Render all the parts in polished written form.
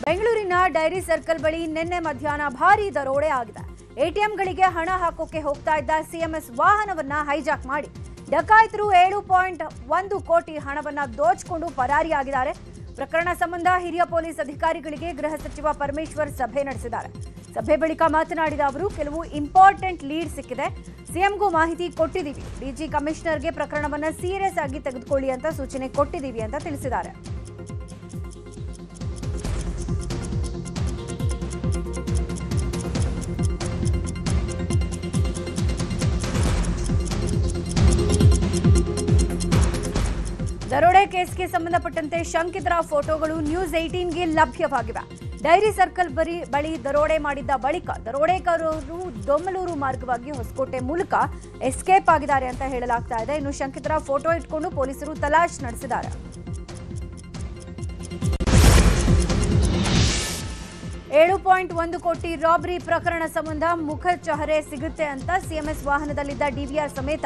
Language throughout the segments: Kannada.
ಬೆಂಗಳೂರಿನ ಡೈರಿ ಸರ್ಕಲ್ ಬಳಿ ನಿನ್ನೆ ಮಧ್ಯಾಹ್ನ ಭಾರೀ ದರೋಡೆ ಆಗಿದೆ. ಎಟಿಎಂಗಳಿಗೆ ಹಣ ಹಾಕೋಕೆ ಹೋಗ್ತಾ ಇದ್ದ ಸಿಎಂಎಸ್ ವಾಹನವನ್ನ ಹೈಜಾಕ್ ಮಾಡಿ ಡಕಾಯಿತರು 7.1 ಕೋಟಿ ಹಣವನ್ನ ದೋಚಿಕೊಂಡು ಪರಾರಿಯಾಗಿದ್ದಾರೆ. ಪ್ರಕರಣ ಸಂಬಂಧ ಹಿರಿಯ ಪೊಲೀಸ್ ಅಧಿಕಾರಿಗಳಿಗೆ ಗೃಹ ಸಚಿವ ಪರಮೇಶ್ವರ್ ಸಭೆ ನಡೆಸಿದ್ದಾರೆ. ಸಭೆ ಬಳಿಕ ಮಾತನಾಡಿದ ಅವರು, ಕೆಲವು ಇಂಪಾರ್ಟೆಂಟ್ ಲೀಡ್ ಸಿಕ್ಕಿದೆ, ಸಿಎಂಗೂ ಮಾಹಿತಿ ಕೊಟ್ಟಿದ್ದೀವಿ, ಡಿಜಿ ಕಮಿಷನರ್ಗೆ ಪ್ರಕರಣವನ್ನ ಸೀರಿಯಸ್ ಆಗಿ ತೆಗೆದುಕೊಳ್ಳಿ ಅಂತ ಸೂಚನೆ ಕೊಟ್ಟಿದ್ದೀವಿ ಅಂತ ತಿಳಿಸಿದ್ದಾರೆ. ದರೋಡೆ ಕೇಸ್ಗೆ ಸಂಬಂಧಪಟ್ಟಂತೆ ಶಂಕಿತರ ಫೋಟೋಗಳು ನ್ಯೂಸ್ 18ಗೆ ಲಭ್ಯವಾಗಿವೆ. ಡೈರಿ ಸರ್ಕಲ್ ಬಳಿ ದರೋಡೆ ಮಾಡಿದ್ದ ಬಳಿಕ ದರೋಡೆಕೋರರು ದೊಮ್ಮಲೂರು ಮಾರ್ಗವಾಗಿ ಹೊಸಕೋಟೆ ಮೂಲಕ ಎಸ್ಕೇಪ್ ಆಗಿದ್ದಾರೆ ಅಂತ ಹೇಳಲಾಗ್ತಾ ಇದೆ. ಇನ್ನು ಶಂಕಿತರ ಫೋಟೋ ಇಟ್ಕೊಂಡು ಪೊಲೀಸರು ತಲಾಶ್ ನಡೆಸಿದ್ದಾರೆ. $7.1 ಕೋಟಿ ರಾಬರಿ ಪ್ರಕರಣ ಸಂಬಂಧ ಮುಖಚಹರೆ ಸಿಗುತ್ತೆ ಅಂತ ಸಿಎಂಎಸ್ ವಾಹನದಲ್ಲಿದ್ದ ಡಿವಿಆರ್ ಸಮೇತ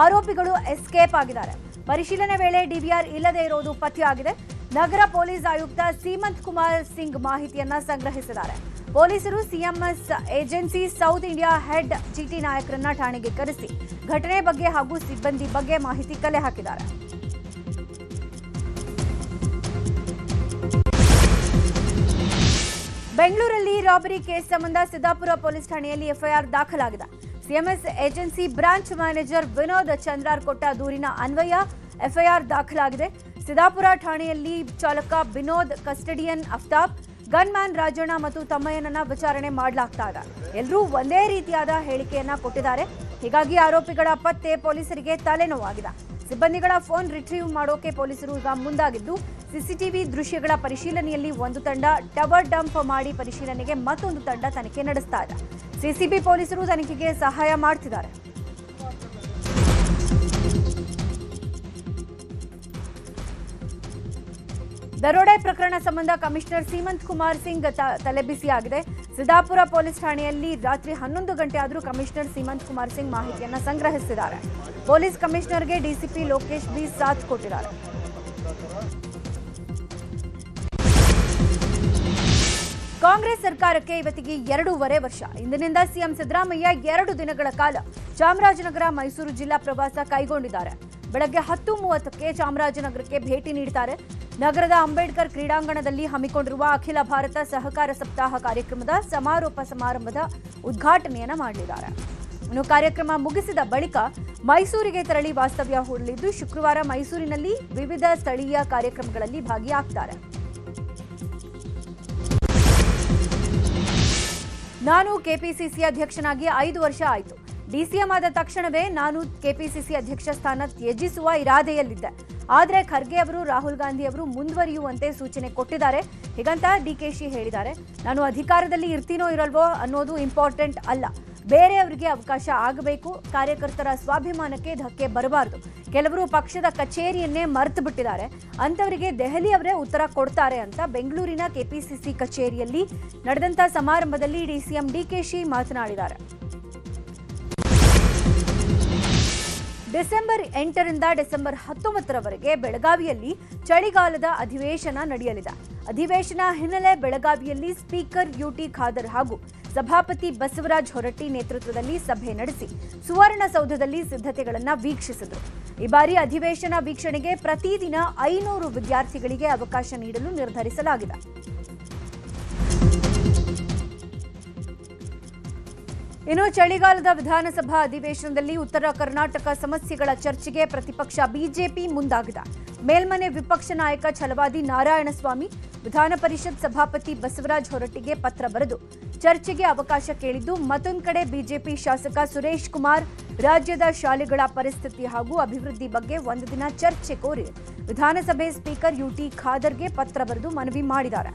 ಆರೋಪಿಗಳು ಎಸ್ಕೇಪ್ ಆಗಿದ್ದಾರೆ. ಪರಿಶೀಲನೆ ವೇಳೆ ಡಿವಿಆರ್ ಇಲ್ಲದೆ ಇರೋದು ಪತ್ತೆಯಾಗಿದೆ. ನಗರ ಪೊಲೀಸ್ ಆಯುಕ್ತ ಸೀಮಂತ್ ಕುಮಾರ್ ಸಿಂಗ್ ಮಾಹಿತಿಯನ್ನ ಸಂಗ್ರಹಿಸಿದ್ದಾರೆ. ಪೊಲೀಸರು CMS agency South India head GT ನಾಯಕರನ್ನ ಠಾಣೆಗೆ ಕರೆಸಿ ಘಟನೆ ಬಗ್ಗೆ ಹಾಗೂ ಸಿಬ್ಬಂದಿ ಬಗ್ಗೆ ಮಾಹಿತಿ ಕಲೆ ಹಾಕಿದ್ದಾರೆ. ಬೆಂಗಳೂರಲ್ಲಿ ರಾಬರಿ ಕೇಸ್ ಸಂಬಂಧ ಸಿದ್ದಾಪುರ ಪೊಲೀಸ್ ಠಾಣೆಯಲ್ಲಿ ಎಫ್ಐಆರ್ ದಾಖಲಾಗಿದೆ. CMS agency branch manager Vinod Chandrar ಕೊಟ್ಟ ದೂರಿನ ಅನ್ವಯ ಎಫ್ಐಆರ್ ದಾಖಲಾಗಿದೆ. ಸಿದ್ದಾಪುರ ಠಾಣೆಯಲ್ಲಿ ಚಾಲಕ ವಿನೋದ್, ಕಸ್ಟಡಿಯನ್ ಅಫ್ತಾಬ್, ಗನ್ಮ್ಯಾನ್ ರಾಜಣ್ಣ ಮತ್ತು ತಮ್ಮಯ್ಯನನ್ನ ವಿಚಾರಣೆ ಮಾಡಲಾಗ್ತಾ ಇದೆ. ಎಲ್ಲರೂ ಒಂದೇ ರೀತಿಯಾದ ಹೇಳಿಕೆಯನ್ನ ಕೊಟ್ಟಿದ್ದಾರೆ. ಹೀಗಾಗಿ ಆರೋಪಿಗಳ ಪತ್ತೆ ಪೊಲೀಸರಿಗೆ ತಲೆನೋವಾಗಿದೆ. ಸಿಬ್ಬಂದಿಗಳ ಫೋನ್ ರಿಟ್ರೀವ್ ಮಾಡೋಕೆ ಪೊಲೀಸರು ಈಗ ಮುಂದಾಗಿದ್ದು, ಸಿಸಿಟಿವಿ ದೃಶ್ಯಗಳ ಪರಿಶೀಲನೆಯಲ್ಲಿ ಒಂದು ತಂಡ ಟವರ್ ಡಂಪ್ ಮಾಡಿ ಪರಿಶೀಲನೆಗೆ ಮತ್ತೊಂದು ತಂಡ ತನಿಖೆ ನಡೆಸ್ತಾ ಇದೆ. ಸಿಸಿಬಿ ಪೊಲೀಸರು ತನಿಖೆಗೆ ಸಹಾಯ ಮಾಡ್ತಿದ್ದಾರೆ. ದರೋಡೆ ಪ್ರಕರಣ ಸಂಬಂಧ ಕಮಿಷನರ್ ಸೀಮಂತ್ ಕುಮಾರ್ ಸಿಂಗ್ ತಲೆಬಿಸಿಯಾಗಿದೆ. ಸಿದ್ದಾಪುರ ಪೊಲೀಸ್ ಠಾಣೆಯಲ್ಲಿ ರಾತ್ರಿ 11 ಗಂಟೆ ಆದರೂ ಕಮಿಷನರ್ ಸೀಮಂತ್ ಕುಮಾರ್ ಸಿಂಗ್ ಮಾಹಿತಿಯನ್ನು ಸಂಗ್ರಹಿಸಿದ್ದಾರೆ. ಪೊಲೀಸ್ ಕಮಿಷನರ್ಗೆ ಡಿಸಿಪಿ ಲೋಕೇಶ್ ಬಿ ಸಾಥ್ ಕೊಟ್ಟಿದ್ದಾರೆ. ಕಾಂಗ್ರೆಸ್ ಸರ್ಕಾರಕ್ಕೆ ಇವತ್ತಿಗೆ 2.5 ವರ್ಷ. ಇಂದಿನಿಂದ ಸಿಎಂ ಸಿದ್ದರಾಮಯ್ಯ 2 ದಿನಗಳ ಕಾಲ ಚಾಮರಾಜನಗರ, ಮೈಸೂರು ಜಿಲ್ಲಾ ಪ್ರವಾಸ ಕೈಗೊಂಡಿದ್ದಾರೆ. ಬೆಳಗ್ಗೆ 10:30ಕ್ಕೆ ಚಾಮರಾಜನಗರಕ್ಕೆ ಭೇಟಿ ನೀಡುತ್ತಾರೆ. ನಗರದ ಅಂಬೇಡ್ಕರ್ ಕ್ರೀಡಾಂಗಣದಲ್ಲಿ ಹಮ್ಮಿಕೊಂಡಿರುವ ಅಖಿಲ ಭಾರತ ಸಹಕಾರ ಸಪ್ತಾಹ ಕಾರ್ಯಕ್ರಮದ ಸಮಾರೋಪ ಸಮಾರಂಭದ ಉದ್ಘಾಟನೆಯನ್ನ ಮಾಡಲಿದ್ದಾರೆ. ಇನ್ನು ಕಾರ್ಯಕ್ರಮ ಮುಗಿಸಿದ ಬಳಿಕ ಮೈಸೂರಿಗೆ ತೆರಳಿ ವಾಸ್ತವ್ಯ ಹೂಡಲಿದ್ದು, ಶುಕ್ರವಾರ ಮೈಸೂರಿನಲ್ಲಿ ವಿವಿಧ ಸ್ಥಳೀಯ ಕಾರ್ಯಕ್ರಮಗಳಲ್ಲಿ ಭಾಗಿಯಾಗ್ತಾರೆ. ನಾನು ಕೆಪಿಸಿಸಿ ಅಧ್ಯಕ್ಷನಾಗಿ 5 ವರ್ಷ ಆಯಿತು. ಡಿಸಿಎಂ ಆದ ತಕ್ಷಣವೇ ನಾನು ಕೆಪಿಸಿಸಿ ಅಧ್ಯಕ್ಷ ಸ್ಥಾನ ತ್ಯಜಿಸುವ ಇರಾದೆಯಲ್ಲಿದ್ದೆ. ಆದರೆ ಖರ್ಗೆ ಅವರು, ರಾಹುಲ್ ಗಾಂಧಿ ಅವರು ಮುಂದುವರಿಯುವಂತೆ ಸೂಚನೆ ಕೊಟ್ಟಿದ್ದಾರೆ. ಹೀಗಂತ ಡಿಕೆಶಿ ಹೇಳಿದ್ದಾರೆ. ನಾನು ಅಧಿಕಾರದಲ್ಲಿ ಇರ್ತೀನೋ ಇರಲ್ವೋ ಅನ್ನೋದು ಇಂಪಾರ್ಟೆಂಟ್ ಅಲ್ಲ, ಬೇರೆಯವರಿಗೆ ಅವಕಾಶ ಆಗಬೇಕು. ಕಾರ್ಯಕರ್ತರ ಸ್ವಾಭಿಮಾನಕ್ಕೆ ಧಕ್ಕೆ ಬರಬಾರದು. ಕೆಲವರು ಪಕ್ಷದ ಕಚೇರಿಯನ್ನೇ ಮರೆತು ಬಿಟ್ಟಿದ್ದಾರೆ, ಅಂತವರಿಗೆ ದೆಹಲಿಯವರೇ ಉತ್ತರ ಕೊಡ್ತಾರೆ ಅಂತ ಬೆಂಗಳೂರಿನ ಕೆಪಿಸಿಸಿ ಕಚೇರಿಯಲ್ಲಿ ನಡೆದಂತ ಸಮಾರಂಭದಲ್ಲಿ ಡಿಸಿಎಂ ಡಿಕೆಶಿ ಮಾತನಾಡಿದ್ದಾರೆ. ಡಿಸೆಂಬರ್ 8ರಿಂದ ಡಿಸೆಂಬರ್ 19ರವರೆಗೆ ಬೆಳಗಾವಿಯಲ್ಲಿ ಚಳಿಗಾಲದ ಅಧಿವೇಶನ ನಡೆಯಲಿದೆ. ಅಧಿವೇಶನ ಹಿನ್ನೆಲೆ ಬೆಳಗಾವಿಯಲ್ಲಿ ಸ್ಪೀಕರ್ ಯುಟಿ ಖಾದರ್ ಹಾಗೂ ಸಭಾಪತಿ ಬಸವರಾಜ ಹೊರಟ್ಟಿ ನೇತೃತ್ವದಲ್ಲಿ ಸಭೆ ನಡೆಸಿ ಸುವರ್ಣಸೌಧದಲ್ಲಿ ಸಿದ್ಧತೆಗಳನ್ನು ವೀಕ್ಷಿಸಿದರು. ಈ ಬಾರಿ ಅಧಿವೇಶನ ವೀಕ್ಷಣೆಗೆ ಪ್ರತಿದಿನ 500 ವಿದ್ಯಾರ್ಥಿಗಳಿಗೆ ಅವಕಾಶ ನೀಡಲು ನಿರ್ಧರಿಸಲಾಗಿದೆ. ಇನ್ನು ಚಳಿಗಾಲದ ವಿಧಾನಸಭಾ ಅಧಿವೇಶನದಲ್ಲಿ ಉತ್ತರ ಕರ್ನಾಟಕ ಸಮಸ್ಯೆಗಳ ಚರ್ಚೆಗೆ ಪ್ರತಿಪಕ್ಷ ಬಿಜೆಪಿ ಮುಂದಾಗಿದೆ. ಮೇಲ್ಮನೆ ವಿಪಕ್ಷ ನಾಯಕ ಛಲವಾದಿ ನಾರಾಯಣಸ್ವಾಮಿ ವಿಧಾನ ಪರಿಷತ್ ಸಭಾಪತಿ ಬಸವರಾಜ ಹೊರಟ್ಟಿಗೆ ಪತ್ರ ಬರೆದು ಚರ್ಚೆಗೆ ಅವಕಾಶ ಕೇಳಿದ್ದು, ಮತ್ತೊಂದು ಕಡೆ ಬಿಜೆಪಿ ಶಾಸಕ ಸುರೇಶ್ ಕುಮಾರ್ ರಾಜ್ಯದ ಶಾಲೆಗಳ ಪರಿಸ್ಥಿತಿ ಹಾಗೂ ಅಭಿವೃದ್ಧಿ ಬಗ್ಗೆ ಒಂದು ದಿನ ಚರ್ಚೆ ಕೋರಿ ವಿಧಾನಸಭೆ ಸ್ಪೀಕರ್ ಯುಟಿ ಖಾದರ್ಗೆ ಪತ್ರ ಬರೆದು ಮನವಿ ಮಾಡಿದ್ದಾರೆ.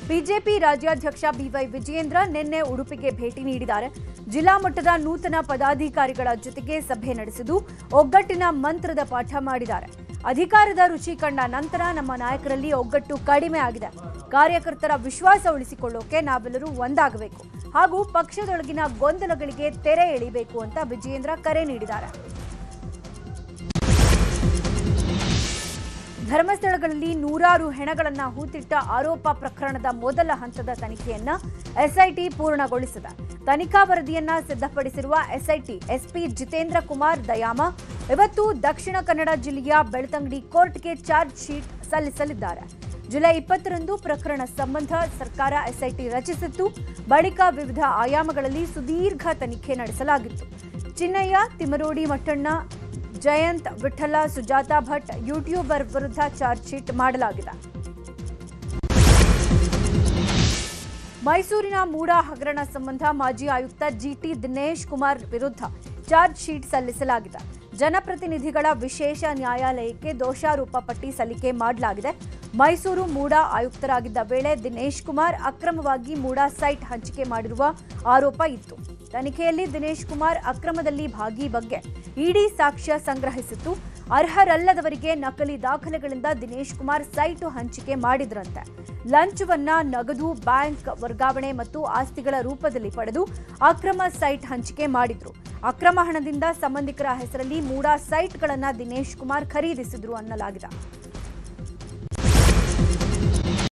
ಬಿಜೆಪಿ ರಾಜ್ಯಾಧ್ಯಕ್ಷ ಬಿವೈ ವಿಜಯೇಂದ್ರ ನಿನ್ನೆ ಉಡುಪಿಗೆ ಭೇಟಿ ನೀಡಿದ್ದಾರೆ. ಜಿಲ್ಲಾ ಮಟ್ಟದ ನೂತನ ಪದಾಧಿಕಾರಿಗಳ ಜೊತೆಗೆ ಸಭೆ ನಡೆಸಿದ್ದು, ಒಗ್ಗಟ್ಟಿನ ಮಂತ್ರದ ಪಾಠ ಮಾಡಿದ್ದಾರೆ. ಅಧಿಕಾರದ ರುಚಿ ಕಂಡ ನಂತರ ನಮ್ಮ ನಾಯಕರಲ್ಲಿ ಒಗ್ಗಟ್ಟು ಕಡಿಮೆ ಆಗಿದೆ. ಕಾರ್ಯಕರ್ತರ ವಿಶ್ವಾಸ ಉಳಿಸಿಕೊಳ್ಳೋಕೆ ನಾವೆಲ್ಲರೂ ಒಂದಾಗಬೇಕು ಹಾಗೂ ಪಕ್ಷದೊಳಗಿನ ಗೊಂದಲಗಳಿಗೆ ತೆರೆ ಎಳೆಯಬೇಕು ಅಂತ ವಿಜಯೇಂದ್ರ ಕರೆ ನೀಡಿದ್ದಾರೆ. ಧರ್ಮಸ್ಥಳಗಳಲ್ಲಿ ನೂರಾರು ಹೆಣಗಳನ್ನು ಹೂತಿಟ್ಟ ಆರೋಪ ಪ್ರಕರಣದ ಮೊದಲ ಹಂತದ ತನಿಖೆಯನ್ನ ಎಸ್ಐಟಿ ಪೂರ್ಣಗೊಳಿಸಿದೆ. ತನಿಖಾ ವರದಿಯನ್ನ ಸಿದ್ಧಪಡಿಸಿರುವ ಎಸ್ಐಟಿ ಎಸ್ಪಿ ಜಿತೇಂದ್ರ ಕುಮಾರ್ ದಯಾಮ ಇವತ್ತು ದಕ್ಷಿಣ ಕನ್ನಡ ಜಿಲ್ಲೆಯ ಬೆಳ್ತಂಗಡಿ ಕೋರ್ಟ್ಗೆ ಚಾರ್ಜ್ ಶೀಟ್ ಸಲ್ಲಿಸಲಿದ್ದಾರೆ. ಜುಲೈ 20ರಂದು ಪ್ರಕರಣ ಸಂಬಂಧ ಸರ್ಕಾರ ಎಸ್ಐಟಿ ರಚಿಸಿತ್ತು. ಬಳಿಕ ವಿವಿಧ ಆಯಾಮಗಳಲ್ಲಿ ಸುದೀರ್ಘ ತನಿಖೆ ನಡೆಸಲಾಗಿತ್ತು. ಚಿನ್ನಯ್ಯ, ತಿಮರೋಡಿ ಮಠಣ್ಣ, ಜಯಂತ್, ವಿಠಲ, ಸುಜಾತಾ ಭಟ್, ಯೂಟ್ಯೂಬರ್ ವಿರುದ್ಧ ಚಾರ್ಜ್ ಶೀಟ್ ಮಾಡಲಾಗಿದೆ. ಮೈಸೂರಿನ ಮೂಡಾ ಹಗರಣ ಸಂಬಂಧ ಮಾಜಿ ಆಯುಕ್ತ ಜಿಟಿ ದಿನೇಶ್ ಕುಮಾರ್ ವಿರುದ್ಧ ಚಾರ್ಜ್ ಶೀಟ್ ಸಲ್ಲಿಸಲಾಗಿದೆ. ಜನಪ್ರತಿನಿಧಿಗಳ ವಿಶೇಷ ನ್ಯಾಯಾಲಯಕ್ಕೆ ದೋಷಾರೋಪ ಪಟ್ಟಿ ಸಲ್ಲಿಕೆ ಮಾಡಲಾಗಿದೆ. ಮೈಸೂರು ಮೂಡಾ ಆಯುಕ್ತರಾಗಿದ್ದ ವೇಳೆ ದಿನೇಶ್ ಕುಮಾರ್ ಅಕ್ರಮವಾಗಿ ಮೂಡಾ ಸೈಟ್ ಹಂಚಿಕೆ ಮಾಡಿರುವ ಆರೋಪ ಇತ್ತು. ತನಿಖೆಯಲ್ಲಿ ದಿನೇಶ್ ಕುಮಾರ್ ಅಕ್ರಮದಲ್ಲಿ ಭಾಗಿ ಬಗ್ಗೆ ಇಡಿ ಸಾಕ್ಷ್ಯ ಸಂಗ್ರಹಿಸಿತ್ತು. ಅರ್ಹರಲ್ಲದವರಿಗೆ ನಕಲಿ ದಾಖಲೆಗಳಿಂದ ದಿನೇಶ್ ಕುಮಾರ್ ಸೈಟ್ ಹಂಚಿಕೆ ಮಾಡಿದ್ರಂತೆ. ಲಂಚವನ್ನ ನಗದು, ಬ್ಯಾಂಕ್ ವರ್ಗಾವಣೆ ಮತ್ತು ಆಸ್ತಿಗಳ ರೂಪದಲ್ಲಿ ಪಡೆದು ಅಕ್ರಮ ಸೈಟ್ ಹಂಚಿಕೆ ಮಾಡಿದ್ರು. ಅಕ್ರಮ ಹಣದಿಂದ ಸಂಬಂಧಿಕರ ಹೆಸರಲ್ಲಿ ಮೂಡಾ ಸೈಟ್ಗಳನ್ನು ದಿನೇಶ್ ಕುಮಾರ್ ಖರೀದಿಸಿದ್ರು ಅನ್ನಲಾಗಿದೆ.